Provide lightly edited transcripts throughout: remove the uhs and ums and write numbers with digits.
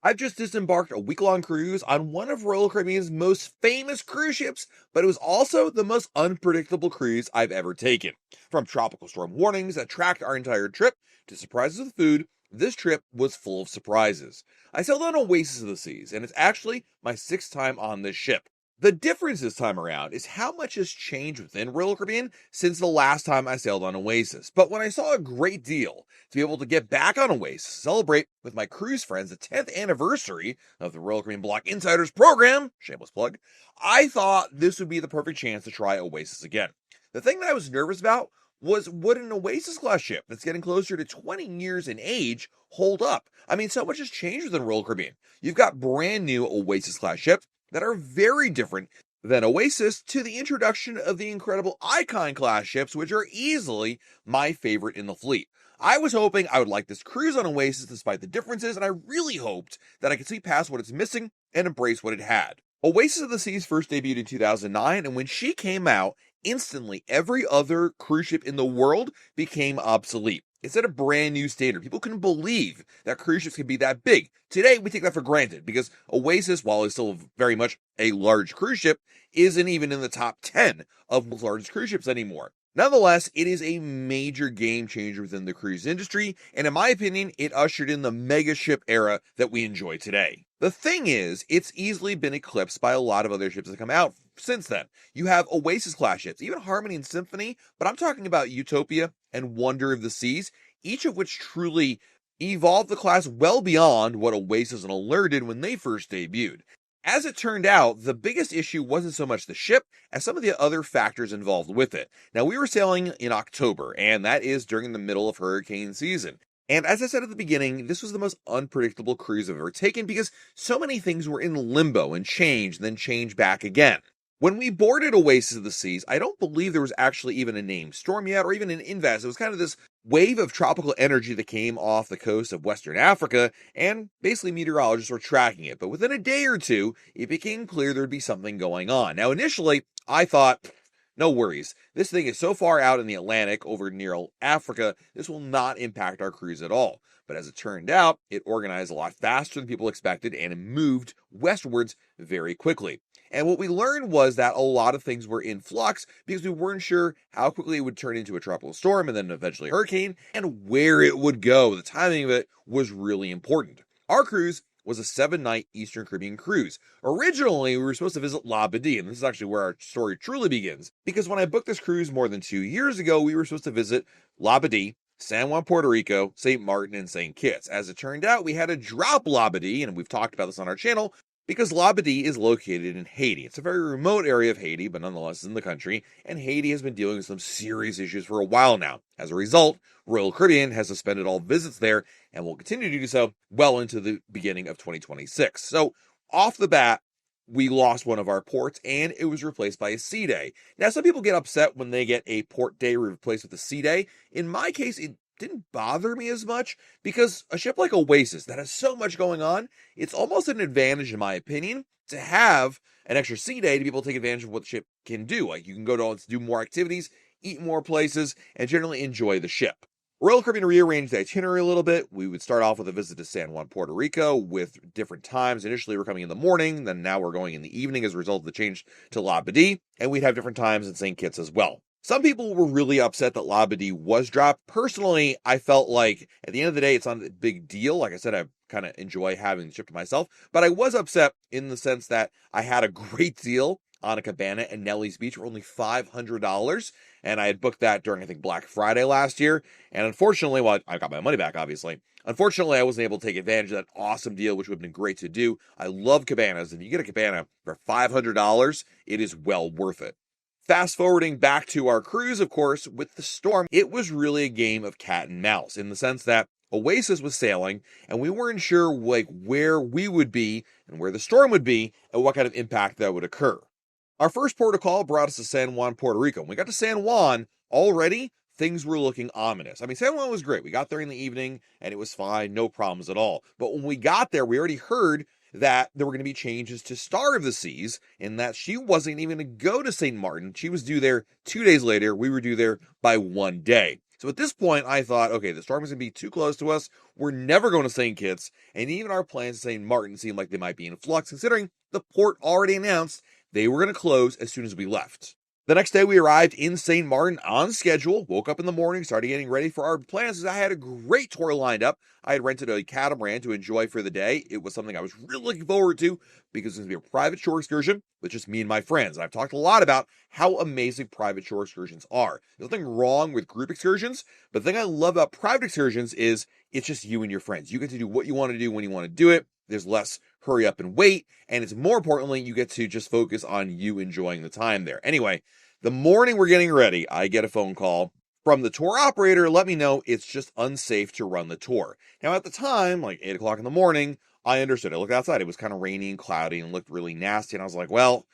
I've just disembarked a week-long cruise on one of Royal Caribbean's most famous cruise ships, but it was also the most unpredictable cruise I've ever taken. From tropical storm warnings that tracked our entire trip to surprises with food, this trip was full of surprises. I sailed on Oasis of the Seas, and it's actually my sixth time on this ship. The difference this time around is how much has changed within Royal Caribbean since the last time I sailed on Oasis. But when I saw a great deal to be able to get back on Oasis, celebrate with my cruise friends the 10th anniversary of the Royal Caribbean Block Insiders program, shameless plug, I thought this would be the perfect chance to try Oasis again. The thing that I was nervous about was, would an Oasis Class ship that's getting closer to 20 years in age hold up? I mean, so much has changed within Royal Caribbean. You've got brand new Oasis Class ships that are very different than Oasis, to the introduction of the incredible Icon Class ships, which are easily my favorite in the fleet. I was hoping I would like this cruise on Oasis despite the differences, and I really hoped that I could see past what it's missing and embrace what it had. Oasis of the Seas first debuted in 2009, and when she came out, instantly every other cruise ship in the world became obsolete. It set a brand new standard. People couldn't believe that cruise ships could be that big. Today, we take that for granted because Oasis, while it's still very much a large cruise ship, isn't even in the top 10 of the largest cruise ships anymore. Nonetheless, it is a major game changer within the cruise industry, and in my opinion, it ushered in the megaship era that we enjoy today. The thing is, it's easily been eclipsed by a lot of other ships that come out since then. You have Oasis Class ships, even Harmony and Symphony, but I'm talking about Utopia and Wonder of the Seas, each of which truly evolved the class well beyond what Oasis and Allure did when they first debuted. As it turned out, the biggest issue wasn't so much the ship as some of the other factors involved with it. Now, we were sailing in October, and that is during the middle of hurricane season. And as I said at the beginning, this was the most unpredictable cruise I've ever taken because so many things were in limbo and changed, then changed back again. When we boarded Oasis of the Seas, I don't believe there was actually even a named storm yet or even an invest. It was kind of this wave of tropical energy that came off the coast of Western Africa, and basically meteorologists were tracking it. But within a day or two, it became clear there'd be something going on. Now, initially, I thought, no worries. This thing is so far out in the Atlantic over near Africa, this will not impact our cruise at all. But as it turned out, it organized a lot faster than people expected, and it moved westwards very quickly. And what we learned was that a lot of things were in flux because we weren't sure how quickly it would turn into a tropical storm and then eventually a hurricane, and where it would go. The timing of it was really important. Our cruise was a 7-night Eastern Caribbean cruise. Originally, we were supposed to visit Labadee, and this is actually where our story truly begins, because when I booked this cruise more than 2 years ago, we were supposed to visit Labadee, San Juan, Puerto Rico, St. Maarten, and St. Kitts. As it turned out, we had to drop Labadee, and we've talked about this on our channel, because Labadee is located in Haiti. It's a very remote area of Haiti, but nonetheless in the country, and Haiti has been dealing with some serious issues for a while now. As a result, Royal Caribbean has suspended all visits there and will continue to do so well into the beginning of 2026. So, off the bat, we lost one of our ports, and it was replaced by a sea day. Now, some people get upset when they get a port day replaced with a sea day. In my case, it didn't bother me as much because a ship like Oasis that has so much going on, it's almost an advantage, in my opinion, to have an extra sea day to be able to take advantage of what the ship can do. Like, you can go to do more activities, eat more places, and generally enjoy the ship. Royal Caribbean rearranged the itinerary a little bit. We would start off with a visit to San Juan, Puerto Rico with different times. Initially, we're coming in the morning, then now we're going in the evening as a result of the change to Labadee, and we'd have different times in St. Kitts as well. Some people were really upset that Labadee was dropped. Personally, I felt like at the end of the day, it's not a big deal. Like I said, I kind of enjoy having the ship to myself, but I was upset in the sense that I had a great deal on a cabana at Nelly's Beach for only $500, and I had booked that during, I think, Black Friday last year, and unfortunately, well, I got my money back, obviously. Unfortunately, I wasn't able to take advantage of that awesome deal, which would have been great to do. I love cabanas, and you get a cabana for $500, it is well worth it. Fast forwarding back to our cruise, of course, with the storm, it was really a game of cat and mouse in the sense that Oasis was sailing and we weren't sure where we would be and where the storm would be and what kind of impact that would occur. Our first port of call brought us to San Juan, Puerto Rico. When we got to San Juan, already things were looking ominous. I mean, San Juan was great. We got there in the evening and it was fine, no problems at all. But when we got there, we already heard that there were going to be changes to Star of the Seas, and that she wasn't even going to go to St. Maarten. She was due there 2 days later. We were due there by 1 day. So at this point, I thought, okay, the storm is going to be too close to us. We're never going to St. Kitts. And even our plans to St. Martin seemed like they might be in flux, considering the port already announced they were going to close as soon as we left. The next day, we arrived in St. Martin on schedule, woke up in the morning, started getting ready for our plans, as I had a great tour lined up. I had rented a catamaran to enjoy for the day. It was something I was really looking forward to because it was going to be a private shore excursion with just me and my friends. And I've talked a lot about how amazing private shore excursions are. There's nothing wrong with group excursions, but the thing I love about private excursions is it's just you and your friends. You get to do what you want to do when you want to do it. There's less hurry up and wait. And it's more importantly, you get to just focus on you enjoying the time there. Anyway, the morning we're getting ready, I get a phone call from the tour operator. Let me know it's just unsafe to run the tour. Now, at the time, like 8 o'clock in the morning, I understood. I looked outside. It was kind of rainy and cloudy and looked really nasty. And I was like, well,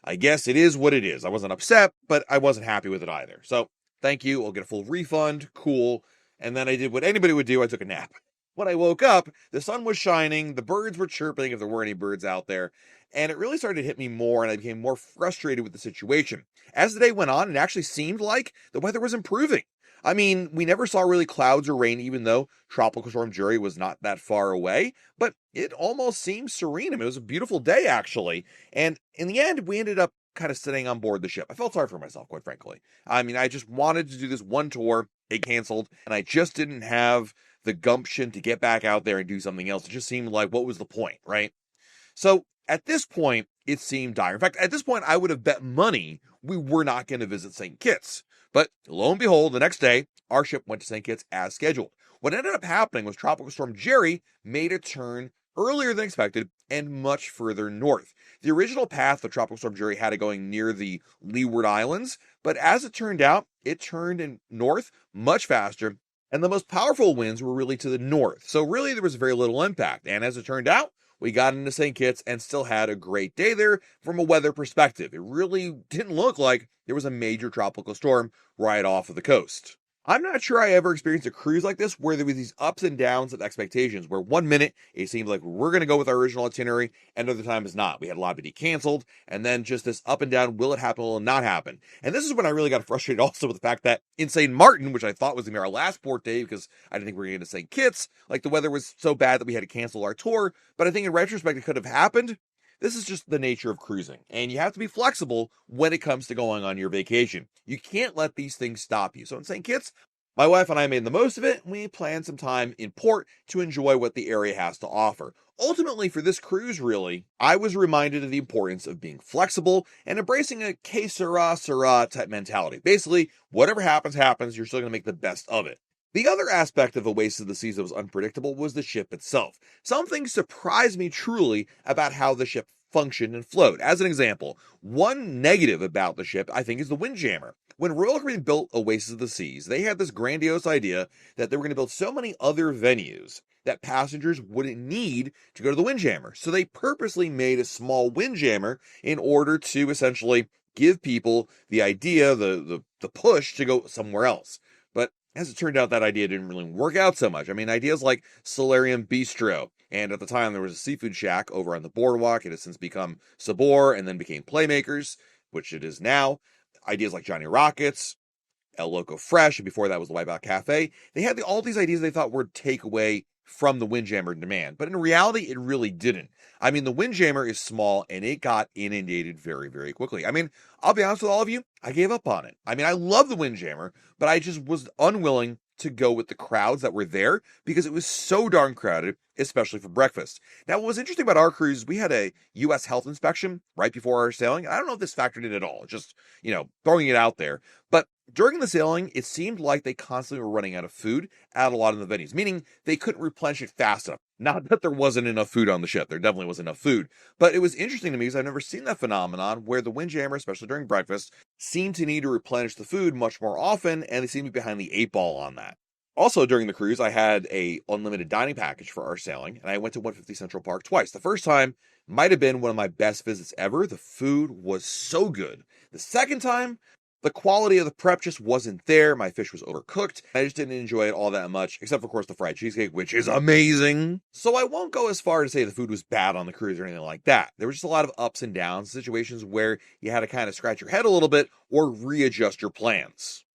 I guess it is what it is. I wasn't upset, but I wasn't happy with it either. So thank you. I'll get a full refund. Cool. And then I did what anybody would do. I took a nap. When I woke up, the sun was shining, the birds were chirping if there were any birds out there, and it really started to hit me more, and I became more frustrated with the situation. As the day went on, it actually seemed like the weather was improving. I mean, we never saw really clouds or rain, even though Tropical Storm Jerry was not that far away, but it almost seemed serene. I mean, it was a beautiful day, actually, and in the end, we ended up kind of sitting on board the ship. I felt sorry for myself, quite frankly. I mean, I just wanted to do this one tour, it canceled, and I just didn't have the gumption to get back out there and do something else. It just seemed like, what was the point, right? So at this point, it seemed dire. In fact, at this point, I would have bet money we were not going to visit St. Kitts. But lo and behold, the next day, our ship went to St. Kitts as scheduled. What ended up happening was Tropical Storm Jerry made a turn earlier than expected and much further north. The original path that Tropical Storm Jerry had it going near the Leeward Islands, but as it turned out, it turned in north much faster, and the most powerful winds were really to the north. So really there was very little impact. And as it turned out, we got into St. Kitts and still had a great day there from a weather perspective. It really didn't look like there was a major tropical storm right off of the coast. I'm not sure I ever experienced a cruise like this where there was these ups and downs of expectations, where one minute it seemed like we're going to go with our original itinerary, and other times not. We had a lot of it canceled, and then just this up and down, will it happen, will it not happen? And this is when I really got frustrated also with the fact that in St. Martin, which I thought was going to be our last port day because I didn't think we were going to St. Kitts, like the weather was so bad that we had to cancel our tour, but I think in retrospect it could have happened. This is just the nature of cruising, and you have to be flexible when it comes to going on your vacation. You can't let these things stop you. So in St. Kitts, my wife and I made the most of it, and we planned some time in port to enjoy what the area has to offer. Ultimately, for this cruise, really, I was reminded of the importance of being flexible and embracing a que sera, sera type mentality. Basically, whatever happens, happens. You're still going to make the best of it. The other aspect of Oasis of the Seas that was unpredictable was the ship itself. Something surprised me truly about how the ship functioned and flowed. As an example, one negative about the ship, I think, is the windjammer. When Royal Caribbean built Oasis of the Seas, they had this grandiose idea that they were going to build so many other venues that passengers wouldn't need to go to the windjammer. So they purposely made a small windjammer in order to essentially give people the idea, the push to go somewhere else. But as it turned out, that idea didn't really work out so much. I mean, ideas like Solarium Bistro, and at the time there was a seafood shack over on the boardwalk. It has since become Sabor and then became Playmakers, which it is now. Ideas like Johnny Rockets, El Loco Fresh, and before that was the Wipeout Cafe. They had all these ideas they thought would take away from the windjammer demand, but in reality, it really didn't. I mean, the windjammer is small, and it got inundated very, very quickly. I mean, I'll be honest with all of you, I gave up on it. I mean, I love the windjammer, but I just was unwilling to go with the crowds that were there because it was so darn crowded, especially for breakfast. Now, what was interesting about our cruise, we had a U.S. health inspection right before our sailing. I don't know if this factored in at all, just, throwing it out there. But during the sailing, it seemed like they constantly were running out of food at a lot of the venues, meaning they couldn't replenish it fast enough. Not that there wasn't enough food on the ship. There definitely was enough food. But it was interesting to me because I've never seen that phenomenon where the windjammer, especially during breakfast, seemed to need to replenish the food much more often, and they seemed to be behind the 8 ball on that. Also, during the cruise, I had a unlimited dining package for our sailing, and I went to 150 Central Park twice. The first time might have been one of my best visits ever. The food was so good. The second time, the quality of the prep just wasn't there. My fish was overcooked. I just didn't enjoy it all that much, except for, of course, the fried cheesecake, which is amazing. So I won't go as far to say the food was bad on the cruise or anything like that. There was just a lot of ups and downs, situations where you had to kind of scratch your head a little bit or readjust your plans.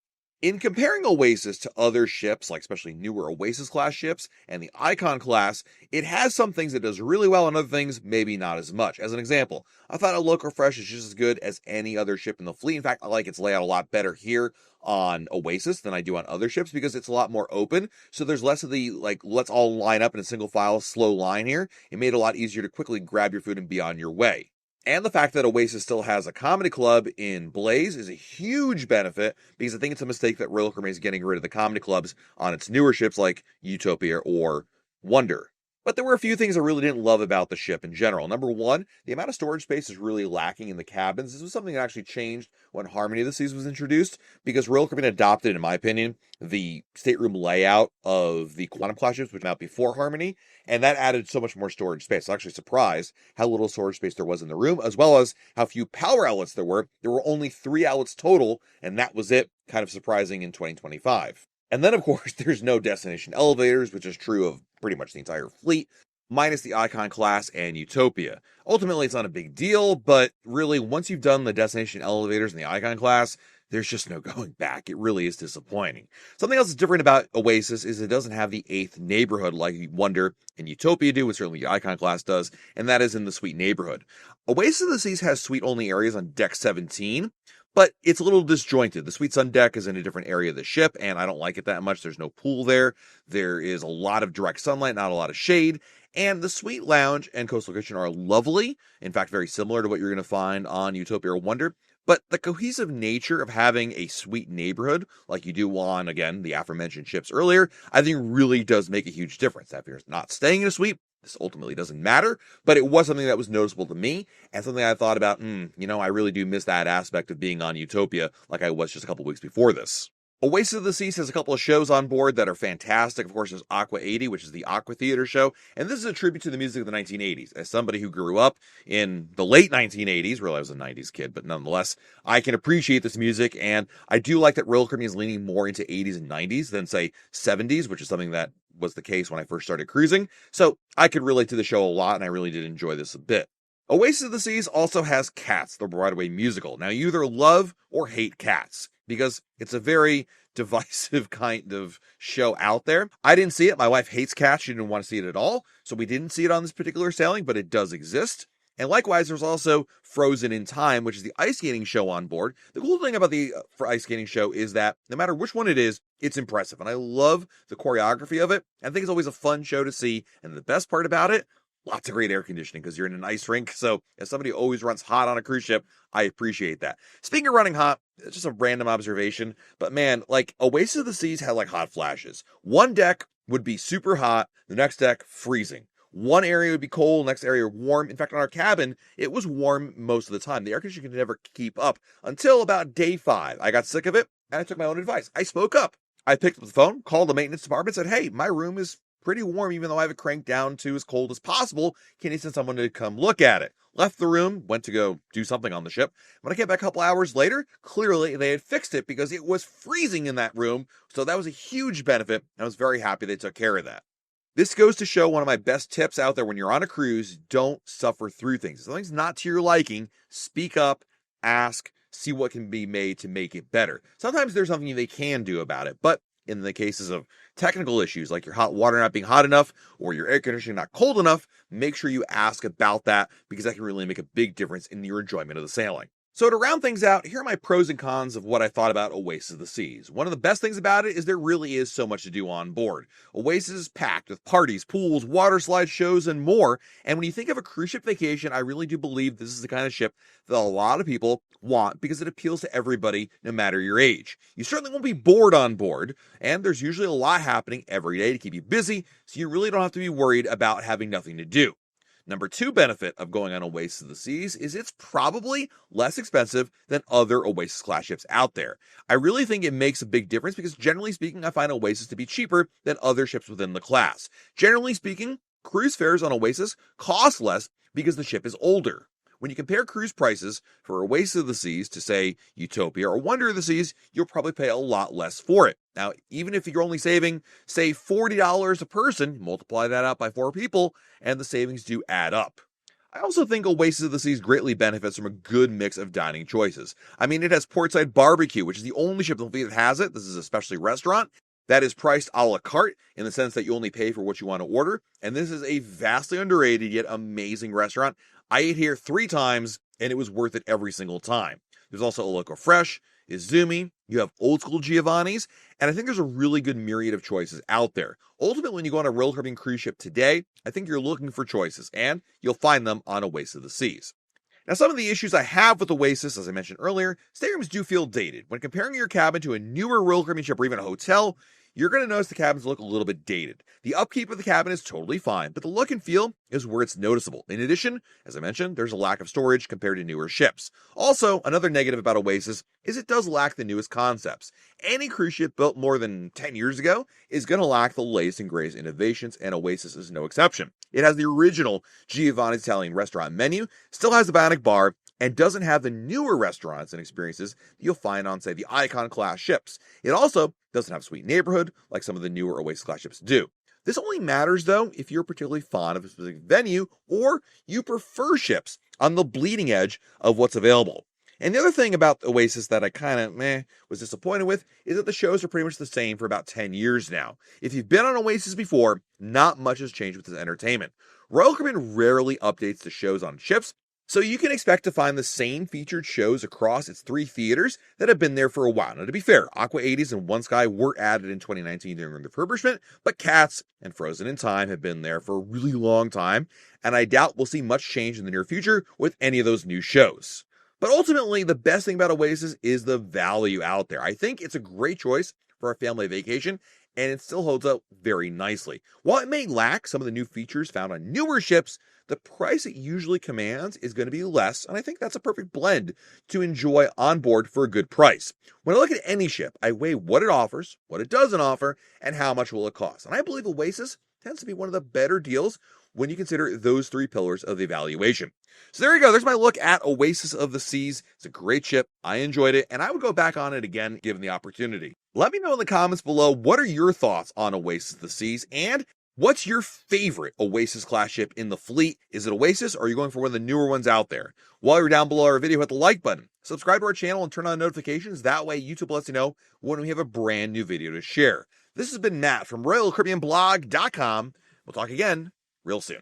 In comparing Oasis to other ships, like especially newer Oasis class ships and the Icon class, it has some things it does really well and other things maybe not as much. As an example, I thought a Look Refresh is just as good as any other ship in the fleet. In fact, I like its layout a lot better here on Oasis than I do on other ships because it's a lot more open. So there's less of the like, let's all line up in a single file, slow line here. It made it a lot easier to quickly grab your food and be on your way. And the fact that Oasis still has a comedy club in Blaze is a huge benefit because I think it's a mistake that Royal Caribbean is getting rid of the comedy clubs on its newer ships like Utopia or Wonder. But there were a few things I really didn't love about the ship in general. Number one, the amount of storage space is really lacking in the cabins. This was something that actually changed when Harmony of the Seas was introduced because Royal Caribbean adopted, in my opinion, the stateroom layout of the Quantum class ships, which came out before Harmony, and that added so much more storage space. I was actually surprised how little storage space there was in the room, as well as how few power outlets there were. There were only 3 outlets total, and that was it. Kind of surprising in 2025. And then, of course, there's no destination elevators, which is true of pretty much the entire fleet, minus the Icon class and Utopia. Ultimately, it's not a big deal, but really, once you've done the destination elevators in the Icon class, there's just no going back. It really is disappointing. Something else that's different about Oasis is it doesn't have the 8th neighborhood like Wonder and Utopia do, which certainly the Icon class does, and that is in the suite neighborhood. Oasis of the Seas has suite-only areas on deck 17, but it's a little disjointed. The suites on deck is in a different area of the ship, and I don't like it that much. There's no pool there. There is a lot of direct sunlight, not a lot of shade. And the suite lounge and coastal kitchen are lovely. In fact, very similar to what you're going to find on Utopia or Wonder. But the cohesive nature of having a suite neighborhood, like you do on, again, the aforementioned ships earlier, I think really does make a huge difference. Now, if you're not staying in a suite, this ultimately doesn't matter, but it was something that was noticeable to me and something I thought about, I really do miss that aspect of being on Utopia like I was just a couple weeks before this. Oasis of the Seas has a couple of shows on board that are fantastic. Of course, there's Aqua 80, which is the Aqua Theater show, and this is a tribute to the music of the 1980s. As somebody who grew up in the late 1980s, really I was a 90s kid, but nonetheless, I can appreciate this music, and I do like that Royal Caribbean is leaning more into 80s and 90s than, say, 70s, which is something that was the case when I first started cruising, so I could relate to the show a lot, and I really did enjoy this a bit. Oasis of the Seas also has Cats, the Broadway musical. Now, you either love or hate Cats, because it's a very divisive kind of show out there. I didn't see it. My wife hates Cats. She didn't want to see it at all, so we didn't see it on this particular sailing, but it does exist. And likewise, there's also Frozen in Time, which is the ice skating show on board. The cool thing about the ice skating show is that no matter which one it is, it's impressive. And I love the choreography of it. I think it's always a fun show to see. And the best part about it, lots of great air conditioning because you're in an ice rink. So as somebody who always runs hot on a cruise ship, I appreciate that. Speaking of running hot, it's just a random observation, but man, like Oasis of the Seas had like hot flashes. One deck would be super hot, the next deck freezing. One area would be cold, next area warm. In fact, on our cabin, it was warm most of the time. The air conditioning could never keep up until about day 5. I got sick of it, and I took my own advice. I spoke up. I picked up the phone, called the maintenance department, said, hey, my room is pretty warm, even though I have it cranked down to as cold as possible. Can you send someone to come look at it? Left the room, went to go do something on the ship. When I came back a couple hours later, clearly they had fixed it because it was freezing in that room. So that was a huge benefit. I was very happy they took care of that. This goes to show one of my best tips out there when you're on a cruise: don't suffer through things. If something's not to your liking, speak up, ask, see what can be made to make it better. Sometimes there's something they can do about it, but in the cases of technical issues like your hot water not being hot enough or your air conditioning not cold enough, make sure you ask about that because that can really make a big difference in your enjoyment of the sailing. So to round things out, here are my pros and cons of what I thought about Oasis of the Seas. One of the best things about it is there really is so much to do on board. Oasis is packed with parties, pools, water slide shows, and more. And when you think of a cruise ship vacation, I really do believe this is the kind of ship that a lot of people want because it appeals to everybody, no matter your age. You certainly won't be bored on board, and there's usually a lot happening every day to keep you busy, so you really don't have to be worried about having nothing to do. Number 2 benefit of going on Oasis of the Seas is it's probably less expensive than other Oasis class ships out there. I really think it makes a big difference because generally speaking, I find Oasis to be cheaper than other ships within the class. Generally speaking, cruise fares on Oasis cost less because the ship is older. When you compare cruise prices for Oasis of the Seas to, say, Utopia or Wonder of the Seas, you'll probably pay a lot less for it. Now, even if you're only saving, say, $40 a person, multiply that out by 4 people, and the savings do add up. I also think Oasis of the Seas greatly benefits from a good mix of dining choices. I mean, it has portside barbecue, which is the only ship in the fleet that has it. This is a specialty restaurant that is priced a la carte in the sense that you only pay for what you want to order. And this is a vastly underrated yet amazing restaurant. I ate here 3 times and it was worth it every single time. There's also a Loco Fresh, Izumi, you have old school Giovanni's, and I think there's a really good myriad of choices out there. Ultimately, when you go on a Royal Caribbean cruise ship today, I think you're looking for choices, and you'll find them on Oasis of the Seas. Now, some of the issues I have with Oasis, as I mentioned earlier, staterooms do feel dated. When comparing your cabin to a newer Royal Caribbean ship or even a hotel, you're going to notice the cabins look a little bit dated. The upkeep of the cabin is totally fine, but the look and feel is where it's noticeable. In addition, as I mentioned, there's a lack of storage compared to newer ships. Also, another negative about Oasis is it does lack the newest concepts. Any cruise ship built more than 10 years ago is going to lack the latest and greatest innovations, and Oasis is no exception. It has the original Giovanni's Italian restaurant menu, still has the Bionic bar, and doesn't have the newer restaurants and experiences that you'll find on, say, the Icon Class ships. It also doesn't have a sweet neighborhood like some of the newer Oasis Class ships do. This only matters, though, if you're particularly fond of a specific venue or you prefer ships on the bleeding edge of what's available. And the other thing about Oasis that I kind of was disappointed with is that the shows are pretty much the same for about 10 years now. If you've been on Oasis before, not much has changed with this entertainment. Royal Caribbean rarely updates the shows on ships, so you can expect to find the same featured shows across its 3 theaters that have been there for a while. Now, to be fair, Aqua 80s and One Sky were added in 2019 during the refurbishment, but Cats and Frozen in Time have been there for a really long time, and I doubt we'll see much change in the near future with any of those new shows. But ultimately, the best thing about Oasis is the value out there. I think it's a great choice for a family vacation, and it still holds up very nicely. While it may lack some of the new features found on newer ships, the price it usually commands is going to be less, and I think that's a perfect blend to enjoy on board for a good price. When I look at any ship, I weigh what it offers, what it doesn't offer, and how much will it cost. And I believe Oasis tends to be one of the better deals when you consider those 3 pillars of the evaluation. So there you go. There's my look at Oasis of the Seas. It's a great ship. I enjoyed it, and I would go back on it again given the opportunity. Let me know in the comments below, what are your thoughts on Oasis of the Seas, and what's your favorite Oasis class ship in the fleet? Is it Oasis, or are you going for one of the newer ones out there? While you're down below our video, hit the like button, subscribe to our channel, and turn on notifications. That way YouTube lets you know when we have a brand new video to share. This has been Matt from RoyalCaribbeanBlog.com. We'll talk again real soon.